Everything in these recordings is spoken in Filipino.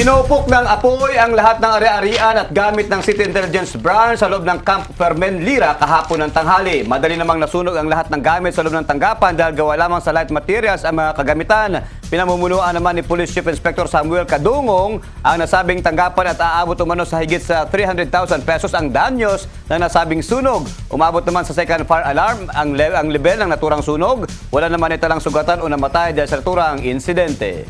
Tinupok ng apoy ang lahat ng ari-arian at gamit ng City Intelligence Branch sa loob ng Camp Fermen Lira kahapon ng tanghali. Madali namang nasunog ang lahat ng gamit sa loob ng tanggapan dahil gawa lamang sa light materials ang mga kagamitan. Pinamumunuan naman ni Police Chief Inspector Samuel Kadungong ang nasabing tanggapan at aabot umano sa higit sa 300,000 pesos ang danyos ng nasabing sunog. Umabot naman sa second fire alarm ang level ng naturang sunog. Wala naman italang sugatan o namatay dahil sa naturang insidente.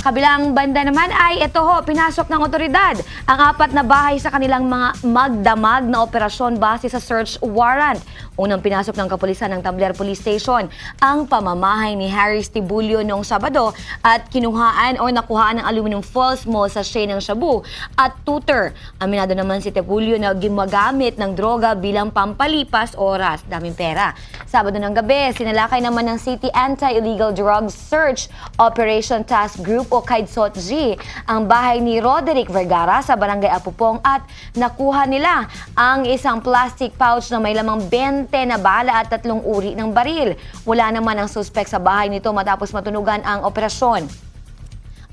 Kabilang banda naman ay ito ho, pinasok ng otoridad ang 4 na bahay sa kanilang mga magdamag na operasyon base sa search warrant. Unang pinasok ng kapulisan ng Tambler Police Station ang pamamahay ni Harris Tibulio noong Sabado at kinuhaan o nakuhaan ng aluminum foil small sachet ng shabu at tutor. Aminado naman si Tibulio na gumagamit ng droga bilang pampalipas oras. Daming pera. Sabado ng gabi, sinalakay naman ng City Anti-Illegal Drugs Search Operation Task Group o KAIDSOT-G ang bahay ni Roderick Vergara sa Barangay Apupong at nakuha nila ang isang plastic pouch na may lamang 20 na bala at 3 uri ng baril. Wala naman ang suspect sa bahay nito matapos matunugan ang operasyon.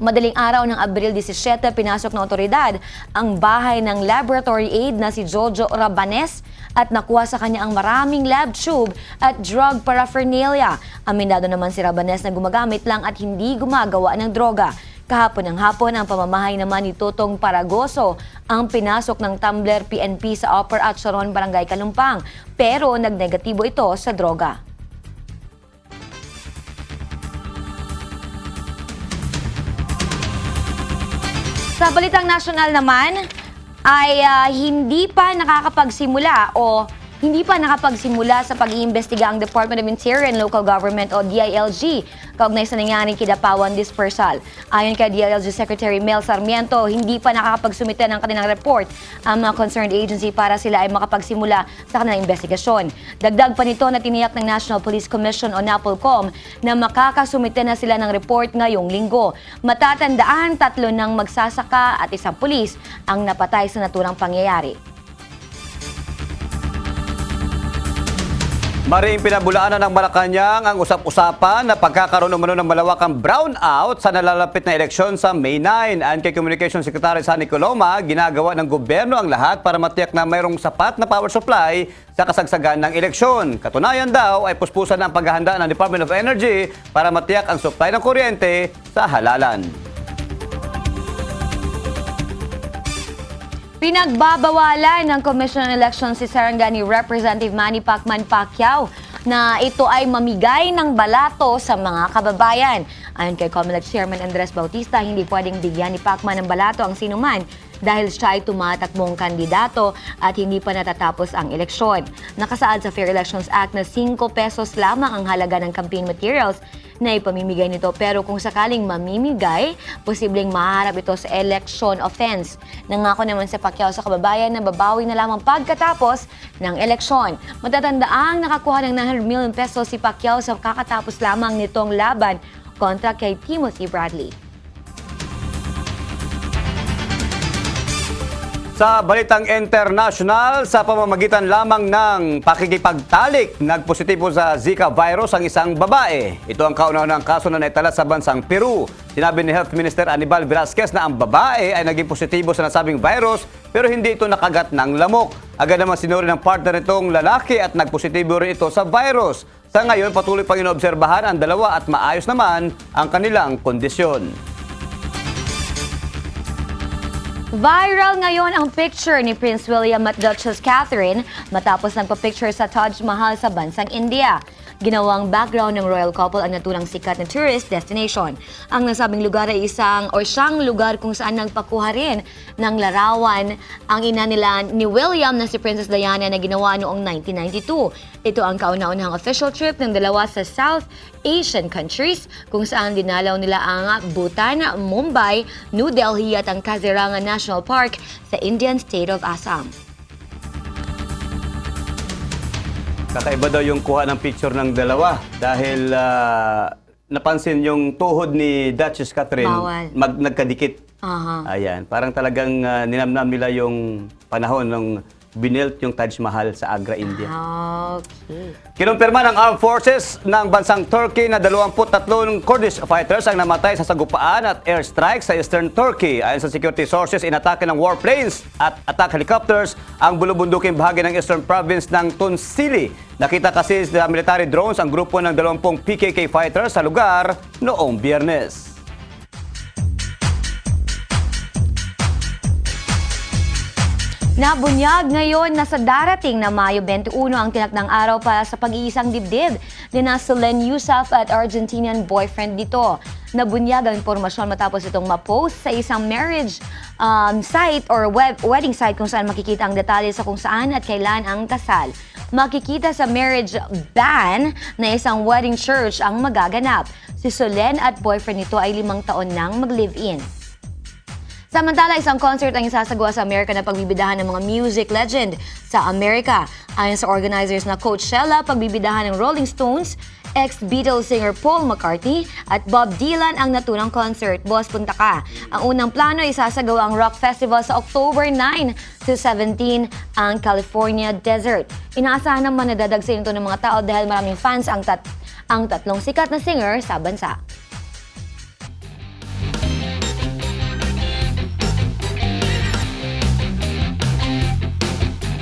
Madaling araw ng Abril 17, pinasok ng otoridad ang bahay ng laboratory aide na si Jojo Rabanes at nakuha sa kanya ang maraming lab tube at drug paraphernalia. Aminado naman si Rabanes na gumagamit lang at hindi gumagawa ng droga. Kahapon ng hapon, ang pamamahay naman ni Totong Paragoso ang pinasok ng Tambler PNP sa Upper Acharon, Barangay Kalumpang. Pero nagnegatibo ito sa droga. Sa balitang nasyonal naman, ay hindi pa nakapagsimula sa pag-iimbestiga ang Department of Interior and Local Government o DILG kaugnay sa nangyaring Kidapawan dispersal. Ayon kay DILG Secretary Mel Sarmiento, hindi pa nakakapagsumite ng kanilang report ang mga concerned agency para sila ay makapagsimula sa kanilang investigasyon. Dagdag pa nito na tiniyak ng National Police Commission o NAPOLCOM na makakasumite na sila ng report ngayong linggo. Matatandaan, 3 ng magsasaka at 1 pulis ang napatay sa naturang pangyayari. Maring pinabulaanan ng Malacanang ang usap-usapan na pagkakaroon umano ng malawakang brownout sa nalalapit na eleksyon sa May 9. Ayon kay Communication Secretary Sunny Coloma, ginagawa ng gobyerno ang lahat para matiyak na mayroong sapat na power supply sa kasagsagan ng eleksyon. Katunayan daw ay puspusan ng paghahanda ng Department of Energy para matiyak ang supply ng kuryente sa halalan. Pinagbabawalan ng Commission on Elections si Sarangani Representative Manny Pacman Pacquiao na ito ay mamigay ng balato sa mga kababayan. Ayon kay COMELEC Chairman Andres Bautista, hindi pwedeng bigyan ni Pacman ng balato ang sinuman dahil siya ay tumatakbong kandidato at hindi pa natatapos ang eleksyon. Nakasaad sa Fair Elections Act na 5 pesos lamang ang halaga ng campaign materials na ipamimigay nito, pero kung sakaling mamimigay, posibleng maharap ito sa election offense. Nangako naman si Pacquiao sa kababayan na babawi na lamang pagkatapos ng eleksyon. Matatandaang nakakuha ng 900 million pesos si Pacquiao sa kakatapos lamang nitong laban kontra kay Timothy Bradley. Sa balitang international, sa pamamagitan lamang ng pakikipagtalik, nagpositibo sa Zika virus ang isang babae. Ito ang kauna-unahang kaso na naitala sa bansang Peru. Sinabi ni Health Minister Anibal Velasquez na ang babae ay naging positibo sa nasabing virus pero hindi ito nakagat ng lamok. Agad naman sinuri ng partner nitong lalaki at nagpositibo rin ito sa virus. Sa ngayon, patuloy pang inoobserbahan ang dalawa at maayos naman ang kanilang kondisyon. Viral ngayon ang picture ni Prince William at Duchess Catherine matapos nagpa-picture sa Taj Mahal sa bansang India. Ginawang background ng royal couple ang naturang sikat na tourist destination. Ang nasabing lugar ay siyang lugar kung saan nagpakuha rin ng larawan ang ina nila ni William na si Princess Diana na ginawa noong 1992. Ito ang kauna-unahang official trip ng dalawa sa South Asian countries kung saan dinalaw nila ang Bhutan, Mumbai, New Delhi at ang Kaziranga National Park sa Indian state of Assam. Kakaiba daw yung kuha ng picture ng dalawa dahil napansin yung tuhod ni Duchess Catherine nagkadikit. Aha. Ayan, parang talagang ninamnam nila yung panahon ng binilt yung Taj Mahal sa Agra, India. Okay. Kinumpirma ng Armed Forces ng bansang Turkey na 23 Kurdish fighters ang namatay sa sagupaan at airstrike sa eastern Turkey. Ayon sa security sources, inatake ng warplanes at attack helicopters ang bulubunduking bahagi ng eastern province ng Tuncili. Nakita kasi sa military drones ang grupo ng 20 PKK fighters sa lugar noong Biyernes. Nabunyag ngayon na sa darating na Mayo 21 ang tinakdang araw para sa pag-iisang dibdib ni Solen Yusuf at Argentinian boyfriend nito. Nabunyag ang impormasyon matapos itong ma-post sa isang marriage site or wedding site kung saan makikita ang detalye sa kung saan at kailan ang kasal. Makikita sa marriage ban na isang wedding church ang magaganap. Si Solen at boyfriend nito ay 5 taon nang mag-live-in. Samantala, isang concert ang isasagawa sa Amerika na pagbibidahan ng mga music legend sa Amerika. Ayon sa organizers na Coachella, pagbibidahan ng Rolling Stones, ex-Beatles singer Paul McCartney at Bob Dylan ang naturang concert. Boss, punta ka. Ang unang plano isasagawa ang rock festival sa October 9 to 17 ang California Desert. Inaasahan naman na dadagsayin ito ng mga tao dahil maraming fans ang tatlong sikat na singer sa bansa.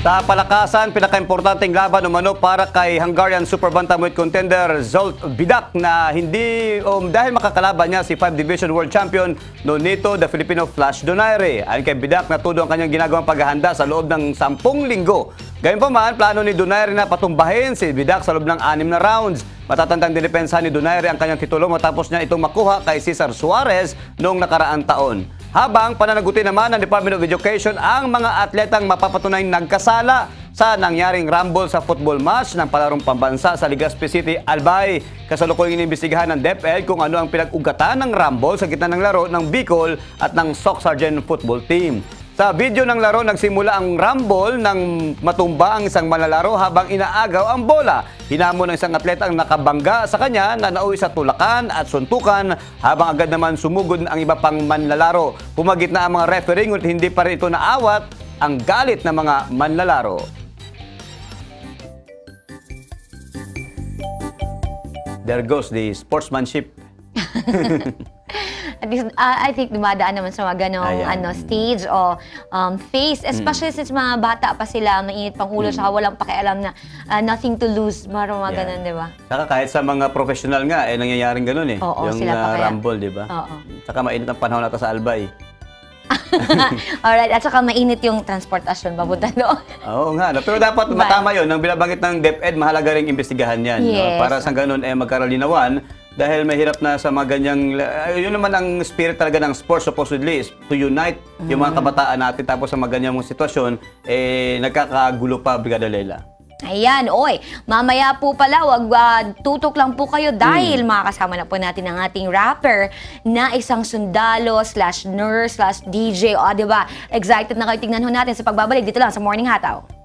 Sa palakasan, pinaka-importanting laban umano para kay Hungarian Super Bantamweight contender Zsolt Bidak na hindi dahil makakalaban niya si 5 Division World Champion Nonito the Filipino Flash Donaire. Ayon kay Bidak, natudo ang kanyang ginagawang paghahanda sa loob ng 10 linggo. Gayunpaman, plano ni Donaire na patumbahin si Bidak sa loob ng 6 na rounds. Matatandang dinipensa ni Donaire ang kanyang titulo matapos niya itong makuha kay Cesar Suarez noong nakaraang taon. Habang pananagutin naman ng Department of Education ang mga atletang mapapatunay nagkasala sa nangyaring rumble sa football match ng palarong pambansa sa Legazpi City, Albay. Kasalukuyang inimbestigahan ng DepEd kung ano ang pinag-ugatan ng rumble sa gitna ng laro ng Bicol at ng Soc Sargent football team. Sa video ng laro, nagsimula ang rumble nang matumba ang isang manlalaro habang inaagaw ang bola. Hinamon ng isang atleta ang nakabangga sa kanya na nauwi sa tulakan at suntukan habang agad naman sumugod ang iba pang manlalaro. Pumagit na ang mga referee ngunit hindi pa rin ito naawat ang galit ng mga manlalaro. There goes the sportsmanship. At least, I think dumadaan naman sa mga ganong stage o phase. Especially since mga bata pa sila, mainit pang ulo, saka walang pakialam na nothing to lose. Marang mga ganon, di ba? Saka kahit sa mga professional nga, nangyayaring ganon eh. Oo, yung sila pa kaya. rumble, di ba? Oo. Saka mainit ang panahon natin sa Albay. Alright, at saka mainit yung transportasyon papunta doon. Oo nga, pero dapat matama yun. Nang binabanggit ng DepEd, mahalaga rin imbestigahan yan. Yes. No? Para sa ganun, magkaralinawan. Dahil mahirap na sa mga ganyang, yun naman ang spirit talaga ng sports supposedly, is to unite yung mga kabataan natin. Tapos sa mga ganyang sitwasyon, nagkakagulo pa, Brigada Leila. Ayan, oy, mamaya po pala, wag tutok lang po kayo dahil makakasama na po natin ang ating rapper na isang sundalo /nurse/DJ. O, diba? Excited na kayo, tingnan ho natin sa pagbabalik dito lang sa Morning Hataw.